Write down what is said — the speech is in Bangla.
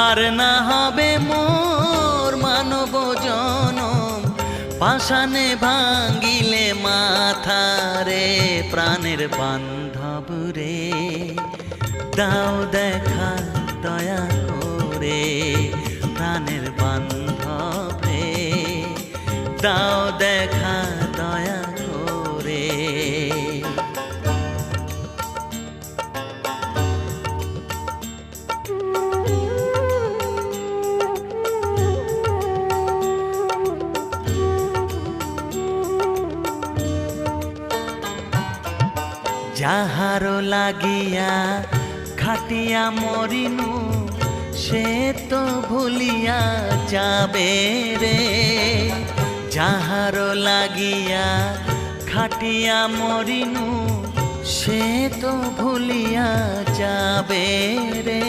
আর না হবে মোর মানব জনম, পাষাণে ভাঙ্গিলে মাথা রে। প্রাণের বান্ধব রে, দাও দেখা দয়া করে। প্রাণের বান্ধব রে, দাও দেখা দয়া করে। যাহারো লাগিয়া খাটিয়া মরিনু, সে তো ভুলিয়া যাবে রে। যাহারো লাগিয়া খাটিয়া মরিনু, সে তো ভুলিয়া যাবে রে।